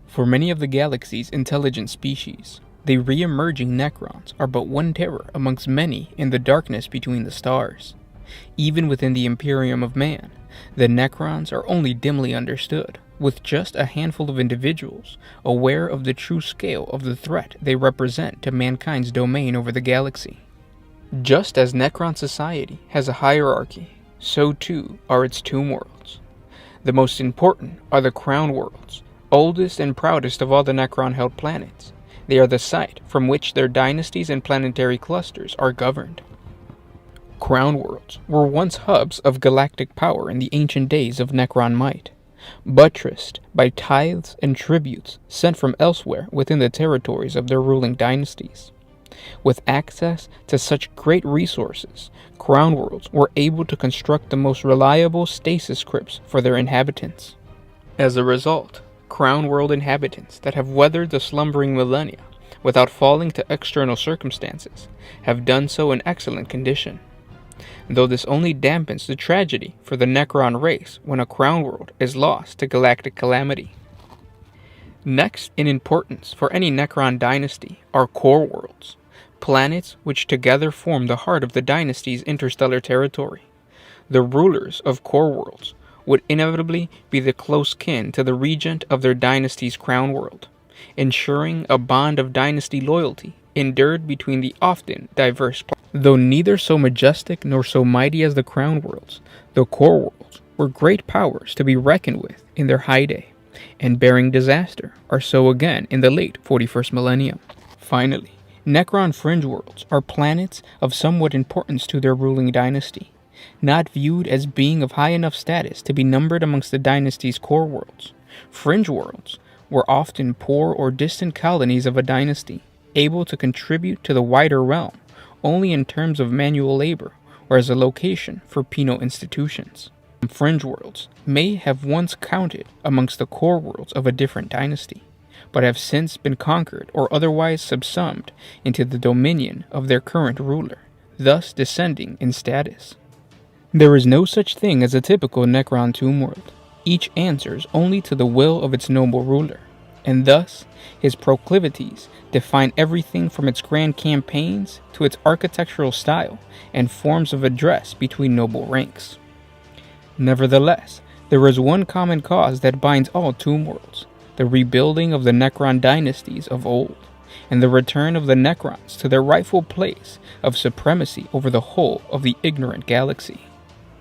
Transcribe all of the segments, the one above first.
For many of the galaxy's intelligent species, the re-emerging Necrons are but one terror amongst many in the darkness between the stars. Even within the Imperium of Man, the Necrons are only dimly understood, with just a handful of individuals aware of the true scale of the threat they represent to mankind's domain over the galaxy. Just as Necron society has a hierarchy, so too are its tomb worlds. The most important are the Crown Worlds, oldest and proudest of all the Necron-held planets. They are the site from which their dynasties and planetary clusters are governed. Crown Worlds were once hubs of galactic power in the ancient days of Necron might, buttressed by tithes and tributes sent from elsewhere within the territories of their ruling dynasties. With access to such great resources, Crown Worlds were able to construct the most reliable stasis crypts for their inhabitants. As a result, Crown World inhabitants that have weathered the slumbering millennia without falling to external circumstances have done so in excellent condition, though this only dampens the tragedy for the Necron race when a Crown World is lost to galactic calamity. Next in importance for any Necron dynasty are Core Worlds, planets which together form the heart of the dynasty's interstellar territory. The rulers of Core Worlds would inevitably be the close kin to the regent of their dynasty's crown world, ensuring a bond of dynasty loyalty endured between the often diverse planets. Though neither so majestic nor so mighty as the crown worlds, the core worlds were great powers to be reckoned with in their heyday, and bearing disaster are so again in the late 41st millennium. Finally, Necron fringe worlds are planets of somewhat importance to their ruling dynasty, not viewed as being of high enough status to be numbered amongst the dynasty's core worlds. Fringe worlds were often poor or distant colonies of a dynasty, able to contribute to the wider realm only in terms of manual labor or as a location for penal institutions. Fringe worlds may have once counted amongst the core worlds of a different dynasty, but have since been conquered or otherwise subsumed into the dominion of their current ruler, thus descending in status. There is no such thing as a typical Necron tomb world. Each answers only to the will of its noble ruler, and thus his proclivities define everything from its grand campaigns to its architectural style and forms of address between noble ranks. Nevertheless, there is one common cause that binds all tomb worlds: the rebuilding of the Necron dynasties of old, and the return of the Necrons to their rightful place of supremacy over the whole of the ignorant galaxy.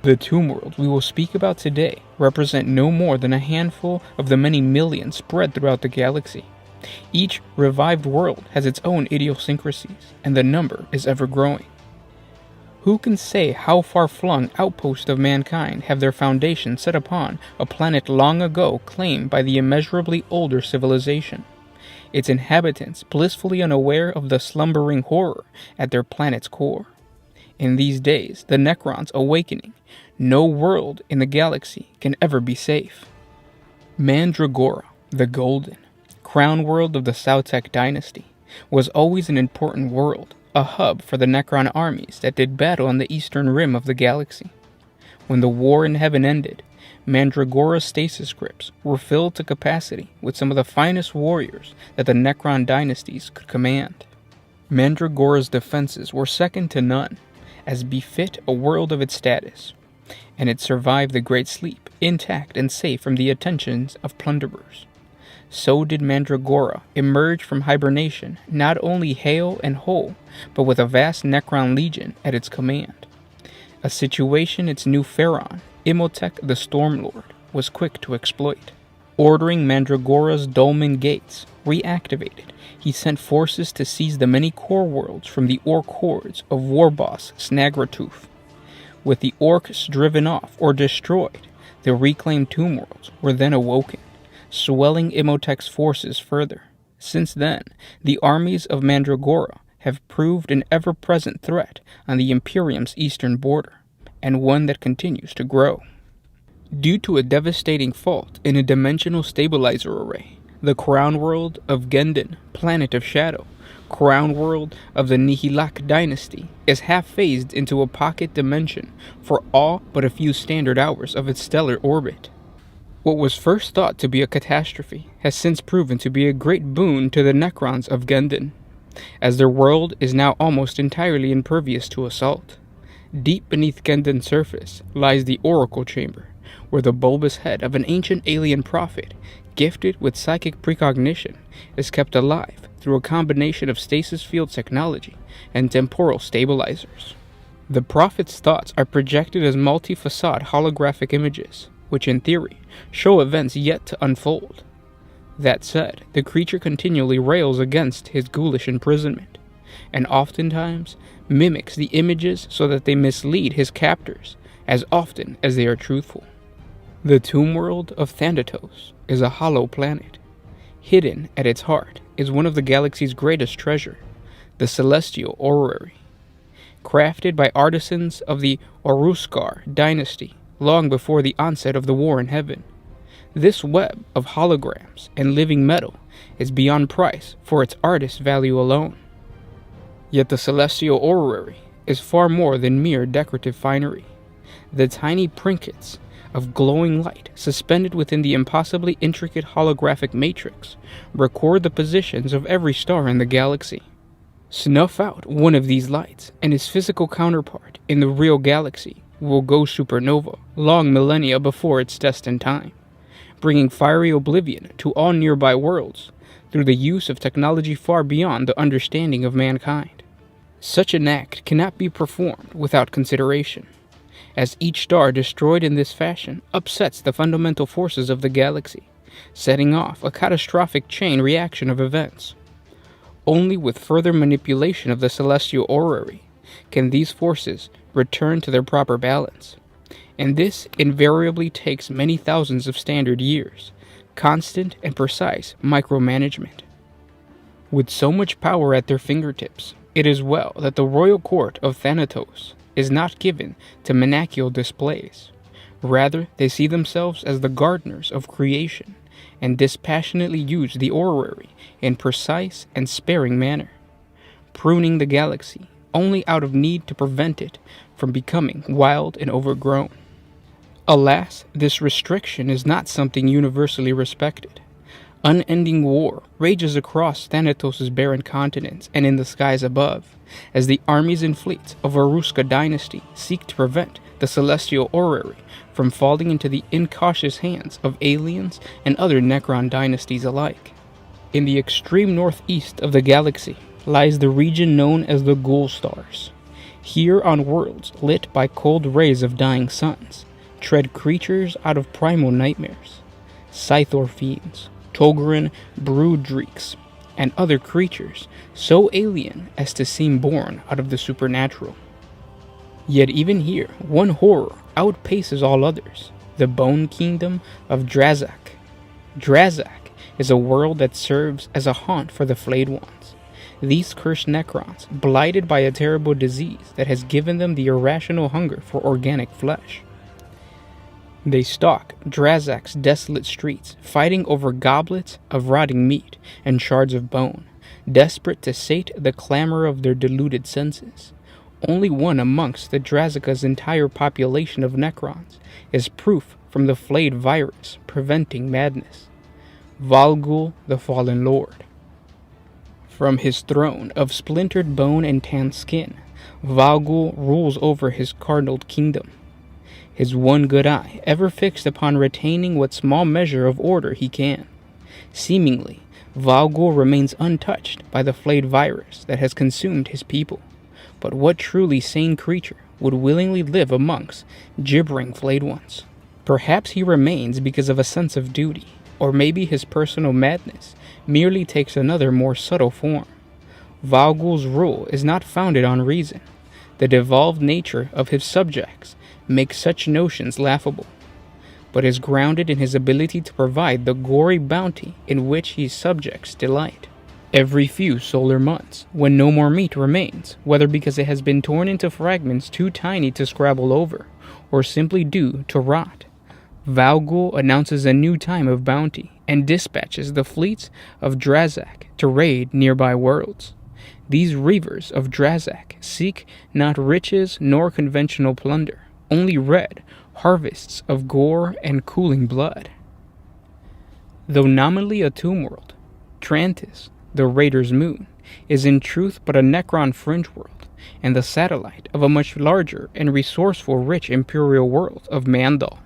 The tomb worlds we will speak about today represent no more than a handful of the many millions spread throughout the galaxy. Each revived world has its own idiosyncrasies, and the number is ever growing. Who can say how far-flung outposts of mankind have their foundation set upon a planet long ago claimed by the immeasurably older civilization, its inhabitants blissfully unaware of the slumbering horror at their planet's core? In these days, the Necrons awakening, no world in the galaxy can ever be safe. Mandragora, the Golden, crown world of the Sautek dynasty, was always an important world, a hub for the Necron armies that did battle on the eastern rim of the galaxy. When the war in heaven ended, Mandragora's stasis crypts were filled to capacity with some of the finest warriors that the Necron dynasties could command. Mandragora's defenses were second to none, as befit a world of its status, and it survived the Great Sleep, intact and safe from the attentions of plunderers. So did Mandragora emerge from hibernation not only hale and whole, but with a vast Necron legion at its command, a situation its new Pharaon, Imhotep the Stormlord, was quick to exploit. Ordering Mandragora's dolmen gates reactivated, he sent forces to seize the many core worlds from the orc hordes of war boss Snagratooth. With the orcs driven off or destroyed, the reclaimed tomb worlds were then awoken, swelling Imhotep's forces further. Since then, the armies of Mandragora have proved an ever-present threat on the Imperium's eastern border, and one that continues to grow. Due to a devastating fault in a dimensional stabilizer array, the crown world of Ganden, planet of shadow, crown world of the Nihilak dynasty, is half-phased into a pocket dimension for all but a few standard hours of its stellar orbit. What was first thought to be a catastrophe has since proven to be a great boon to the Necrons of Ganden, as their world is now almost entirely impervious to assault. Deep beneath Ganden's surface lies the Oracle Chamber, where the bulbous head of an ancient alien prophet, gifted with psychic precognition, is kept alive through a combination of stasis field technology and temporal stabilizers. The prophet's thoughts are projected as multi-facade holographic images, which in theory show events yet to unfold. That said, the creature continually rails against his ghoulish imprisonment, and oftentimes mimics the images so that they mislead his captors as often as they are truthful. The tomb world of Thanatos is a hollow planet. Hidden at its heart is one of the galaxy's greatest treasure, the celestial orrery. Crafted by artisans of the Oruskar dynasty long before the onset of the war in heaven, this web of holograms and living metal is beyond price for its artist value alone. Yet the celestial orrery is far more than mere decorative finery. The tiny trinkets of glowing light suspended within the impossibly intricate holographic matrix record the positions of every star in the galaxy. Snuff out one of these lights, and its physical counterpart in the real galaxy will go supernova long millennia before its destined time, bringing fiery oblivion to all nearby worlds through the use of technology far beyond the understanding of mankind. Such an act cannot be performed without consideration, as each star destroyed in this fashion upsets the fundamental forces of the galaxy, setting off a catastrophic chain reaction of events. Only with further manipulation of the celestial orrery can these forces return to their proper balance, and this invariably takes many thousands of standard years, constant and precise micromanagement. With so much power at their fingertips, it is well that the royal court of Thanatos is not given to maniacal displays. Rather, they see themselves as the gardeners of creation, and dispassionately use the orrery in precise and sparing manner, pruning the galaxy only out of need to prevent it from becoming wild and overgrown. Alas, this restriction is not something universally respected. Unending war rages across Thanatos' barren continents and in the skies above, as the armies and fleets of Oruska dynasty seek to prevent the celestial orrery from falling into the incautious hands of aliens and other Necron dynasties alike. In the extreme northeast of the galaxy lies the region known as the Ghoul Stars. Here, on worlds lit by cold rays of dying suns, tread creatures out of primal nightmares, Scythor fiends, Tolgaran broodreeks, and other creatures so alien as to seem born out of the supernatural. Yet even here, one horror outpaces all others, the Bone Kingdom of Drazak. Drazak is a world that serves as a haunt for the Flayed Ones. These cursed Necrons, blighted by a terrible disease that has given them the irrational hunger for organic flesh. They stalk Drazak's desolate streets, fighting over goblets of rotting meat and shards of bone, desperate to sate the clamor of their deluded senses. Only one amongst the Drazaka's entire population of Necrons is proof from the flayed virus preventing madness: Valgul, the Fallen Lord. From his throne of splintered bone and tanned skin, Valgul rules over his cardinal kingdom, his one good eye ever fixed upon retaining what small measure of order he can. Seemingly, Valgul remains untouched by the flayed virus that has consumed his people. But what truly sane creature would willingly live amongst gibbering flayed ones? Perhaps he remains because of a sense of duty, or maybe his personal madness merely takes another more subtle form. Valgul's rule is not founded on reason. The devolved nature of his subjects makes such notions laughable, but is grounded in his ability to provide the gory bounty in which his subjects delight. Every few solar months, when no more meat remains, whether because it has been torn into fragments too tiny to scrabble over, or simply due to rot, Valgul announces a new time of bounty and dispatches the fleets of Drazak to raid nearby worlds. These reavers of Drazak seek not riches nor conventional plunder, only red harvests of gore and cooling blood. Though nominally a tomb world, Trantis, the Raider's moon, is in truth but a Necron fringe world, and the satellite of a much larger and resourceful rich imperial world of Mandal.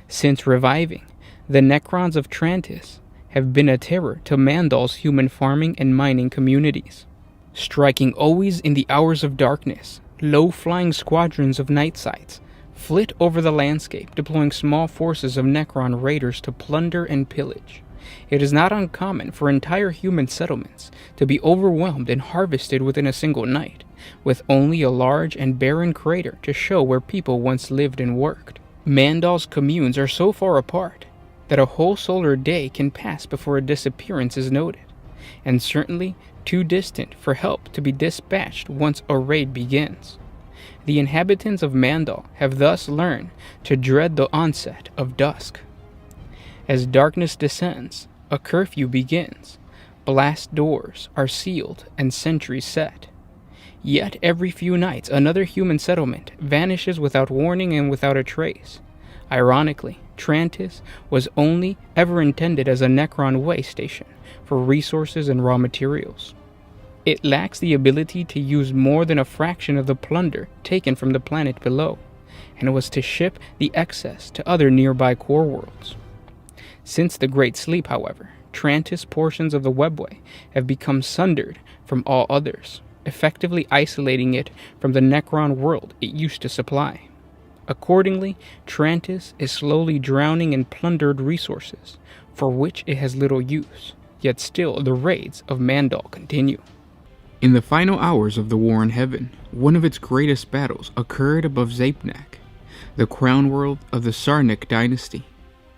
Since reviving, the Necrons of Trantis have been a terror to Mandal's human farming and mining communities. Striking always in the hours of darkness, low-flying squadrons of nightsides flit over the landscape, deploying small forces of Necron raiders to plunder and pillage. It is not uncommon for entire human settlements to be overwhelmed and harvested within a single night, with only a large and barren crater to show where people once lived and worked. Mandal's communes are so far apart that a whole solar day can pass before a disappearance is noted, and certainly too distant for help to be dispatched once a raid begins. The inhabitants of Mandal have thus learned to dread the onset of dusk. As darkness descends, a curfew begins. Blast doors are sealed and sentries set. Yet every few nights another human settlement vanishes without warning and without a trace. Ironically, Trantis was only ever intended as a Necron way station for resources and raw materials. It lacks the ability to use more than a fraction of the plunder taken from the planet below, and was to ship the excess to other nearby core worlds. Since the Great Sleep, however, Trantis portions of the webway have become sundered from all others, effectively isolating it from the Necron world it used to supply. Accordingly, Trantis is slowly drowning in plundered resources, for which it has little use, yet still the raids of Mandal continue. In the final hours of the War in Heaven, one of its greatest battles occurred above Zapnek, the crown world of the Sarnax dynasty.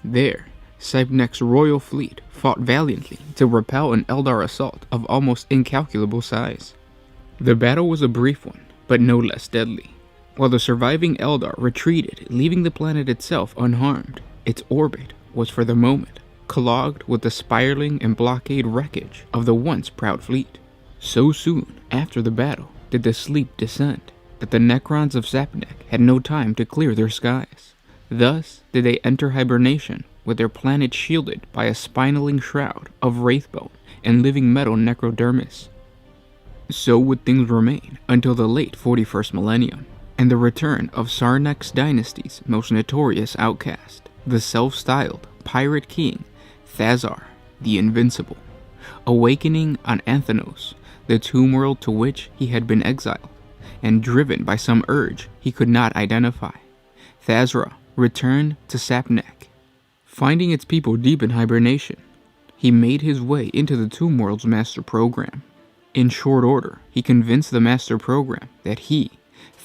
There, Zapnek's royal fleet fought valiantly to repel an Eldar assault of almost incalculable size. The battle was a brief one, but no less deadly. While the surviving Eldar retreated, leaving the planet itself unharmed, its orbit was for the moment clogged with the spiraling and blockade wreckage of the once proud fleet. So soon after the battle did the sleep descend that the Necrons of Zapnek had no time to clear their skies. Thus did they enter hibernation, with their planet shielded by a spinaling shroud of wraithbone and living metal necrodermis. So would things remain until the late 41st millennium, and the return of Sarnax dynasty's most notorious outcast, the self-styled pirate king Thazar the Invincible, awakening on Thanatos, the tomb world to which he had been exiled, and driven by some urge he could not identify. Thazra returned to Zapnek. Finding its people deep in hibernation, he made his way into the tomb world's master program. In short order, he convinced the master program that he,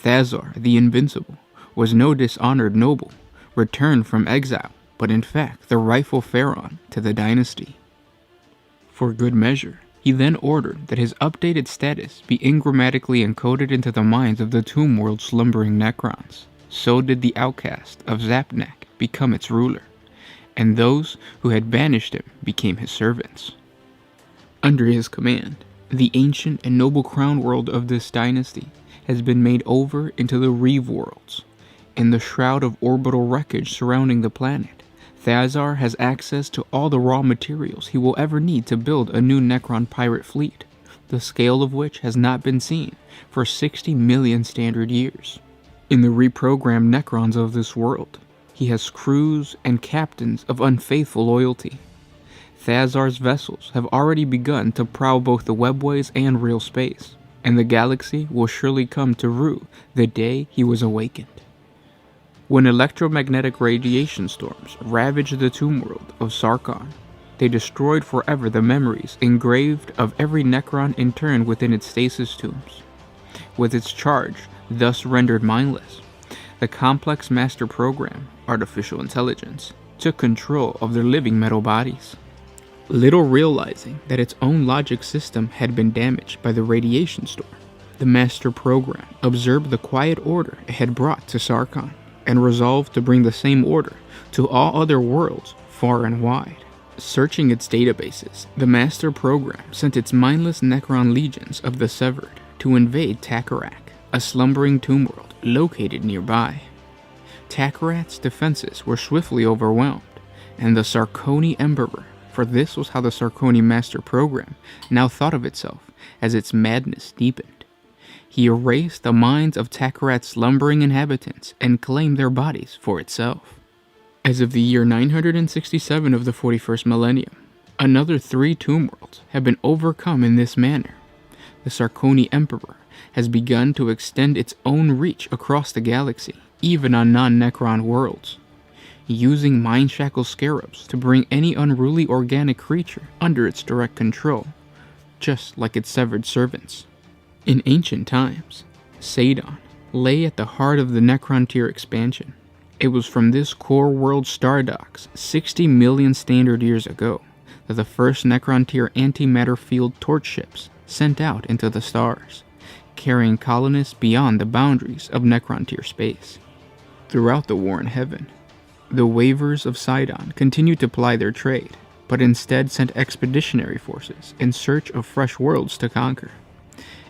Thazar the Invincible, was no dishonored noble, returned from exile, but in fact the rightful pharaoh to the dynasty. For good measure, he then ordered that his updated status be ingrammatically encoded into the minds of the tomb world's slumbering Necrons. So did the outcast of Zapnek become its ruler, and those who had banished him became his servants. Under his command, the ancient and noble crown world of this dynasty has been made over into the Reeve worlds. In the shroud of orbital wreckage surrounding the planet, Thazar has access to all the raw materials he will ever need to build a new Necron pirate fleet, the scale of which has not been seen for 60 million standard years. In the reprogrammed Necrons of this world, he has crews and captains of unfaithful loyalty. Thazar's vessels have already begun to prowl both the webways and real space, and the galaxy will surely come to rue the day he was awakened. When electromagnetic radiation storms ravaged the tomb world of Sarkon, they destroyed forever the memories engraved of every Necron interned within its stasis tombs. With its charge thus rendered mindless, the complex master program, artificial intelligence, took control of their living metal bodies. Little realizing that its own logic system had been damaged by the radiation storm, the master program observed the quiet order it had brought to Sarkon, and resolved to bring the same order to all other worlds far and wide. Searching its databases, the master program sent its mindless Necron legions of the Severed to invade Takarak, a slumbering tomb world located nearby. Takarat's defenses were swiftly overwhelmed, and the Sarkoni Emperor for this was how the Sarkoni Master Program now thought of itself as its madness deepened. He erased the minds of Takarat's slumbering inhabitants and claimed their bodies for itself. As of the year 967 of the 41st millennium, another 3 tomb worlds have been overcome in this manner. The Sarkoni Emperor has begun to extend its own reach across the galaxy, even on non-Necron worlds, using mind-shackle scarabs to bring any unruly organic creature under its direct control, just like its severed servants. In ancient times, Sidon lay at the heart of the Necron tier expansion. It was from this core world Stardox 60 million standard years ago that the first Necron tier antimatter field torch ships sent out into the stars, carrying colonists beyond the boundaries of Necron tier space. Throughout the war in heaven, the Waivers of Sidon continued to ply their trade, but instead sent expeditionary forces in search of fresh worlds to conquer.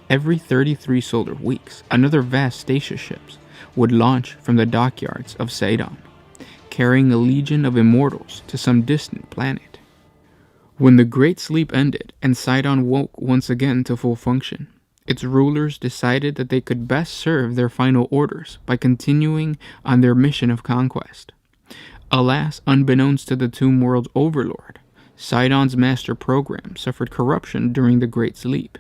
Every 33 solar weeks, another vast stasis ships would launch from the dockyards of Sidon, carrying a legion of immortals to some distant planet. When the Great Sleep ended and Sidon woke once again to full function, its rulers decided that they could best serve their final orders by continuing on their mission of conquest. Alas, unbeknownst to the Tomb World's overlord, Sidon's master program suffered corruption during the Great Sleep,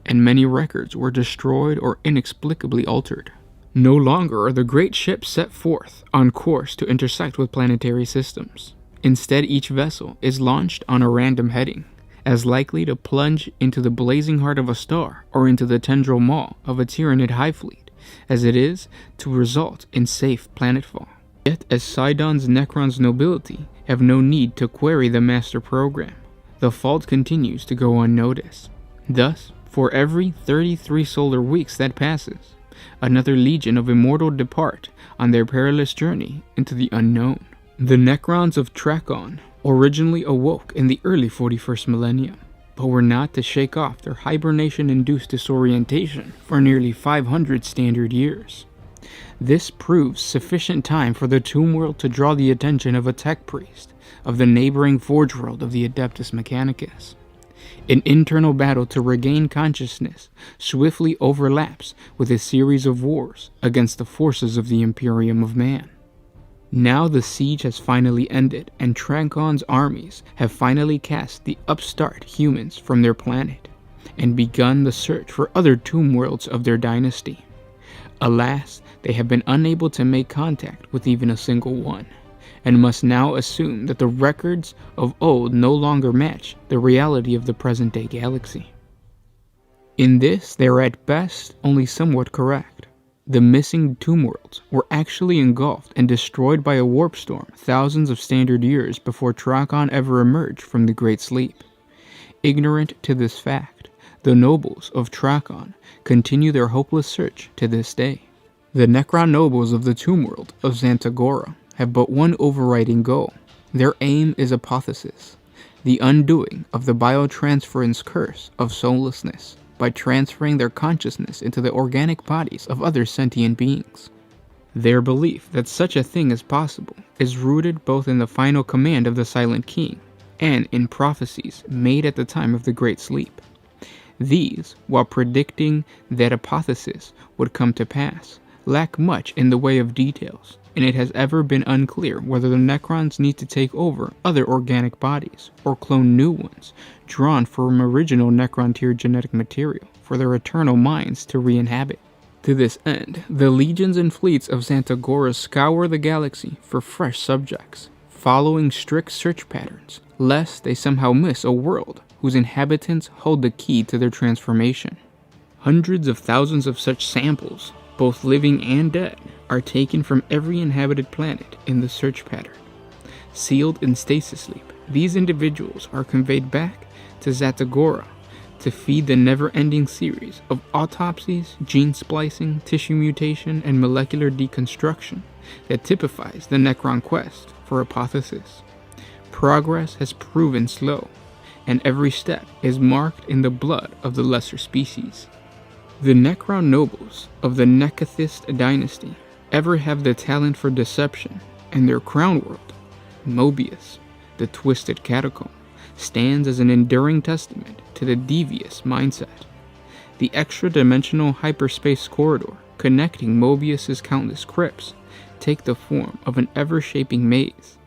and many records were destroyed or inexplicably altered. No longer are the great ships set forth on course to intersect with planetary systems. Instead, each vessel is launched on a random heading, as likely to plunge into the blazing heart of a star or into the tendril maw of a Tyranid hive fleet, as it is to result in safe planetfall. Yet, as Sidon's Necron's nobility have no need to query the master program, the fault continues to go unnoticed. Thus, for every 33 solar weeks that passes, another legion of immortal depart on their perilous journey into the unknown. The Necrons of Trankhan originally awoke in the early 41st millennium, but were not to shake off their hibernation-induced disorientation for nearly 500 standard years. This proves sufficient time for the Tomb World to draw the attention of a tech priest of the neighboring Forge World of the Adeptus Mechanicus. An internal battle to regain consciousness swiftly overlaps with a series of wars against the forces of the Imperium of Man. Now the siege has finally ended, and Trankhan's armies have finally cast the upstart humans from their planet, and begun the search for other tomb worlds of their dynasty. Alas, they have been unable to make contact with even a single one, and must now assume that the records of old no longer match the reality of the present-day galaxy. In this, they are at best only somewhat correct. The missing tomb worlds were actually engulfed and destroyed by a warp storm thousands of standard years before Trankhan ever emerged from the Great Sleep. Ignorant to this fact, the nobles of Trankhan continue their hopeless search to this day. The Necron nobles of the tomb world of Zetasgora have but one overriding goal. Their aim is apotheosis, the undoing of the biotransference curse of soullessness by transferring their consciousness into the organic bodies of other sentient beings. Their belief that such a thing is possible is rooted both in the final command of the Silent King and in prophecies made at the time of the Great Sleep. These, while predicting that apotheosis would come to pass, lack much in the way of details, and it has ever been unclear whether the Necrons need to take over other organic bodies or clone new ones drawn from original Necron tier genetic material for their eternal minds to re-inhabit. To this end, the legions and fleets of Zetasgora scour the galaxy for fresh subjects, following strict search patterns, lest they somehow miss a world whose inhabitants hold the key to their transformation. Hundreds of thousands of such samples, both living and dead, are taken from every inhabited planet in the search pattern. Sealed in stasis sleep, these individuals are conveyed back to Zetasgora to feed the never-ending series of autopsies, gene splicing, tissue mutation, and molecular deconstruction that typifies the Necron quest for apotheosis. Progress has proven slow, and every step is marked in the blood of the lesser species. The Necron nobles of the Necathist dynasty ever have the talent for deception, and their crown world, Mobius, the Twisted Catacomb, stands as an enduring testament to the devious mindset. The extra-dimensional hyperspace corridor connecting Mobius's countless crypts take the form of an ever-shaping maze,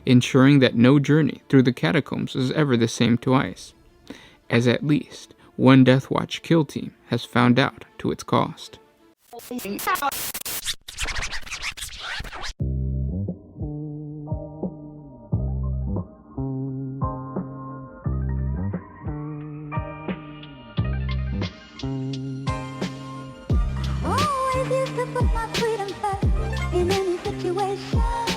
ensuring that no journey through the catacombs is ever the same twice, as at least one Deathwatch kill team has found out to its cost. Always used to put my freedom first in any situation.